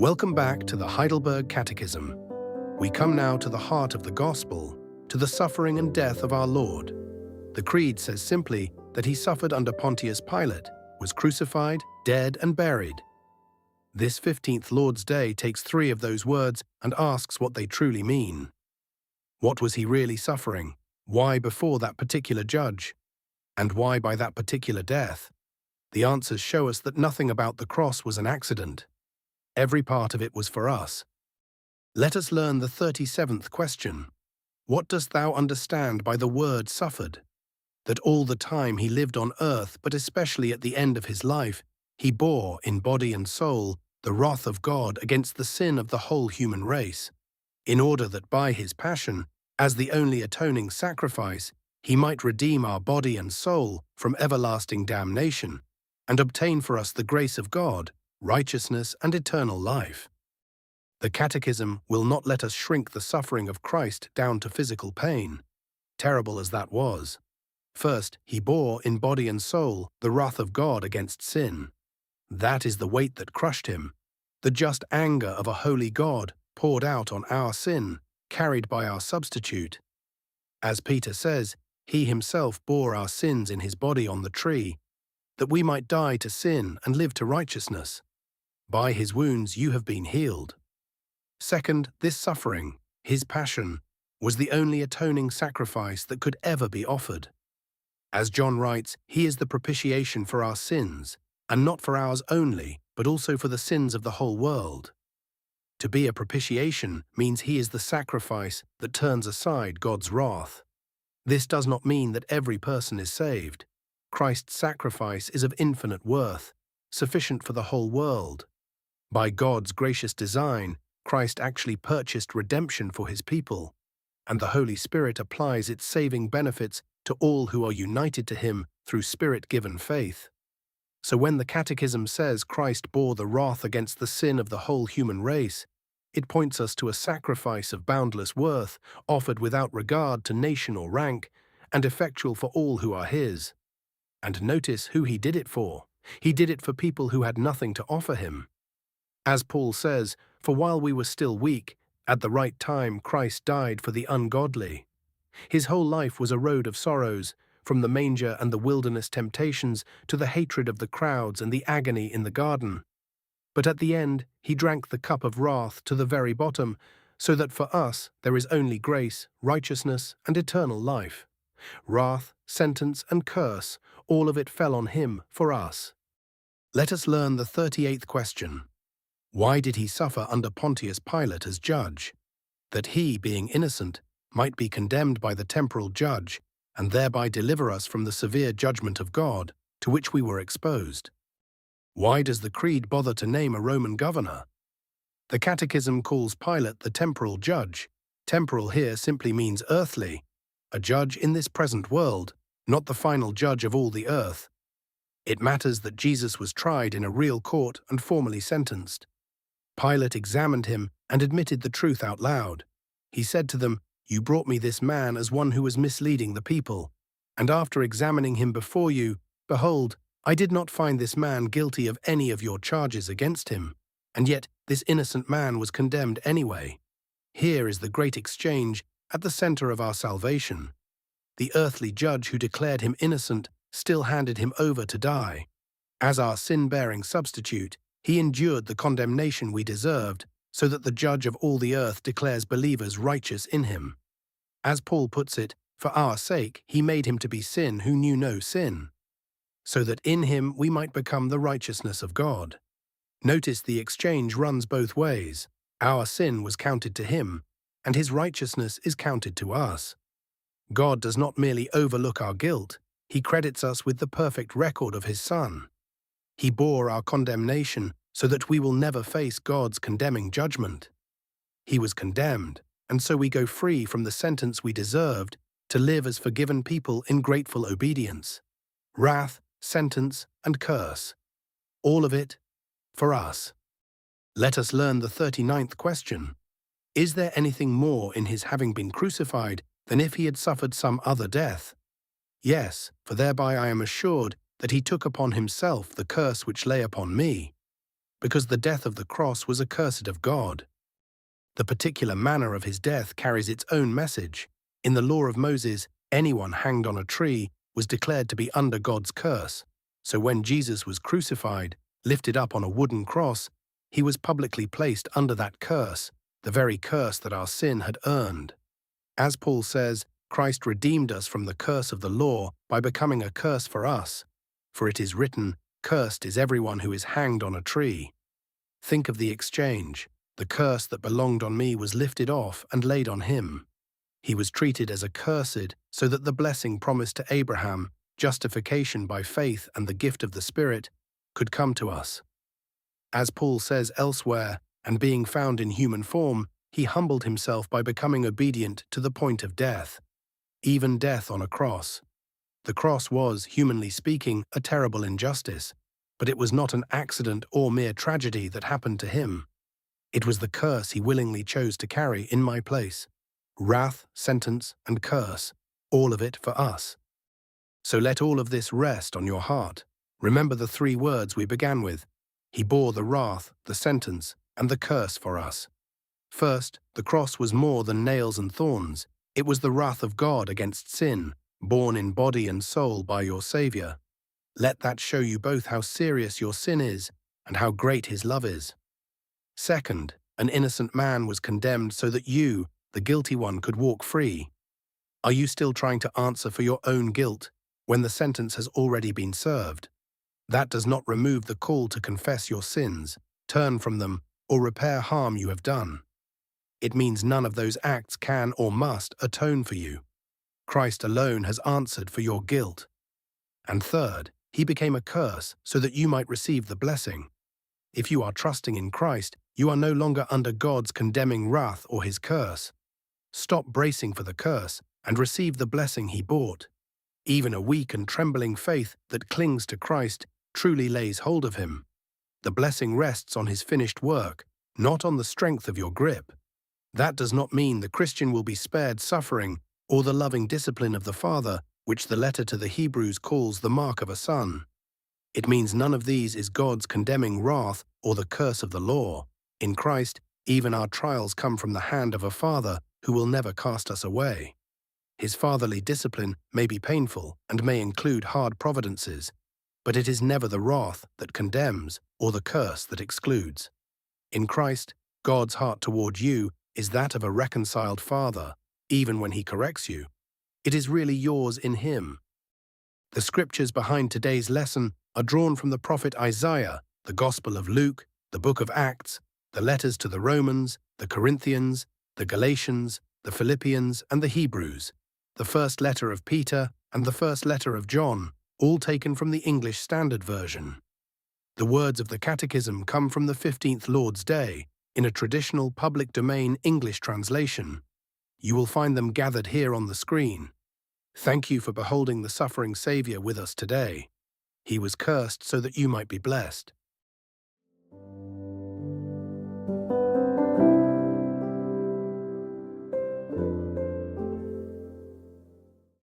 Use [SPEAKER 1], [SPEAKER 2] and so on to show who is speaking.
[SPEAKER 1] Welcome back to the Heidelberg Catechism. We come now to the heart of the Gospel, to the suffering and death of our Lord. The Creed says simply that he suffered under Pontius Pilate, was crucified, dead, and buried. This 15th Lord's Day takes three of those words and asks what they truly mean. What was he really suffering? Why before that particular judge? And why by that particular death? The answers show us that nothing about the cross was an accident. Every part of it was for us. Let us learn the 37th question. What dost thou understand by the word suffered? That all the time he lived on earth, but especially at the end of his life, he bore, in body and soul, the wrath of God against the sin of the whole human race, in order that by his passion, as the only atoning sacrifice, he might redeem our body and soul from everlasting damnation, and obtain for us the grace of God, righteousness and eternal life. The Catechism will not let us shrink the suffering of Christ down to physical pain, terrible as that was. First, he bore in body and soul the wrath of God against sin. That is the weight that crushed him, the just anger of a holy God poured out on our sin, carried by our substitute. As Peter says, he himself bore our sins in his body on the tree, that we might die to sin and live to righteousness. By his wounds you have been healed. Second, this suffering, his passion, was the only atoning sacrifice that could ever be offered. As John writes, he is the propitiation for our sins, and not for ours only, but also for the sins of the whole world. To be a propitiation means he is the sacrifice that turns aside God's wrath. This does not mean that every person is saved. Christ's sacrifice is of infinite worth, sufficient for the whole world. By God's gracious design, Christ actually purchased redemption for his people, and the Holy Spirit applies its saving benefits to all who are united to him through Spirit-given faith. So when the Catechism says Christ bore the wrath against the sin of the whole human race, it points us to a sacrifice of boundless worth, offered without regard to nation or rank, and effectual for all who are his. And notice who he did it for. He did it for people who had nothing to offer him. As Paul says, for while we were still weak, at the right time Christ died for the ungodly. His whole life was a road of sorrows, from the manger and the wilderness temptations to the hatred of the crowds and the agony in the garden. But at the end, he drank the cup of wrath to the very bottom, so that for us there is only grace, righteousness, and eternal life. Wrath, sentence, and curse, all of it fell on him for us. Let us learn the 38th question. Why did he suffer under Pontius Pilate as judge? That he, being innocent, might be condemned by the temporal judge, and thereby deliver us from the severe judgment of God, to which we were exposed. Why does the Creed bother to name a Roman governor? The Catechism calls Pilate the temporal judge. Temporal here simply means earthly, a judge in this present world, not the final judge of all the earth. It matters that Jesus was tried in a real court and formally sentenced. Pilate examined him and admitted the truth out loud. He said to them, "You brought me this man as one who was misleading the people, and after examining him before you, behold, I did not find this man guilty of any of your charges against him, and yet this innocent man was condemned anyway." Here is the great exchange at the center of our salvation. The earthly judge who declared him innocent still handed him over to die. As our sin-bearing substitute, he endured the condemnation we deserved, so that the judge of all the earth declares believers righteous in him. As Paul puts it, for our sake he made him to be sin who knew no sin, so that in him we might become the righteousness of God. Notice the exchange runs both ways. Our sin was counted to him, and his righteousness is counted to us. God does not merely overlook our guilt, he credits us with the perfect record of his Son. He bore our condemnation so that we will never face God's condemning judgment. He was condemned, and so we go free from the sentence we deserved to live as forgiven people in grateful obedience. Wrath, sentence, and curse. All of it for us. Let us learn the 39th question. Is there anything more in his having been crucified than if he had suffered some other death? Yes, for thereby I am assured that he took upon himself the curse which lay upon me. because the death of the cross was accursed of God. The particular manner of his death carries its own message. In the law of Moses, anyone hanged on a tree was declared to be under God's curse. So when Jesus was crucified, lifted up on a wooden cross, he was publicly placed under that curse, the very curse that our sin had earned. As Paul says, Christ redeemed us from the curse of the law by becoming a curse for us. For it is written, "Cursed is everyone who is hanged on a tree." Think of the exchange. The curse that belonged on me was lifted off and laid on him. He was treated as accursed so that the blessing promised to Abraham, justification by faith and the gift of the Spirit, could come to us. As Paul says elsewhere, and being found in human form, he humbled himself by becoming obedient to the point of death, even death on a cross. The cross was, humanly speaking, a terrible injustice, but it was not an accident or mere tragedy that happened to him. It was the curse he willingly chose to carry in my place. Wrath, sentence, and curse, all of it for us. So let all of this rest on your heart. Remember the three words we began with. He bore the wrath, the sentence, and the curse for us. First, the cross was more than nails and thorns. It was the wrath of God against sin, borne in body and soul by your Saviour. Let that show you both how serious your sin is and how great his love is. Second, an innocent man was condemned so that you, the guilty one, could walk free. Are you still trying to answer for your own guilt when the sentence has already been served? That does not remove the call to confess your sins, turn from them, or repair harm you have done. It means none of those acts can or must atone for you. Christ alone has answered for your guilt. And third, he became a curse so that you might receive the blessing. If you are trusting in Christ, you are no longer under God's condemning wrath or his curse. Stop bracing for the curse and receive the blessing he bought. Even a weak and trembling faith that clings to Christ truly lays hold of him. The blessing rests on his finished work, not on the strength of your grip. That does not mean the Christian will be spared suffering or the loving discipline of the Father, which the letter to the Hebrews calls the mark of a son. It means none of these is God's condemning wrath or the curse of the law. In Christ, even our trials come from the hand of a Father who will never cast us away. His fatherly discipline may be painful and may include hard providences, but it is never the wrath that condemns or the curse that excludes. In Christ, God's heart toward you is that of a reconciled father, even when he corrects you. It is really yours in him. The scriptures behind today's lesson are drawn from the prophet Isaiah, the Gospel of Luke, the book of Acts, the letters to the Romans, the Corinthians, the Galatians, the Philippians, and the Hebrews, the first letter of Peter and the first letter of John, all taken from the English Standard Version. The words of the Catechism come from the 15th Lord's Day, in a traditional public domain English translation. You will find them gathered here on the screen. Thank you for beholding the suffering Saviour with us today. He was cursed so that you might be blessed.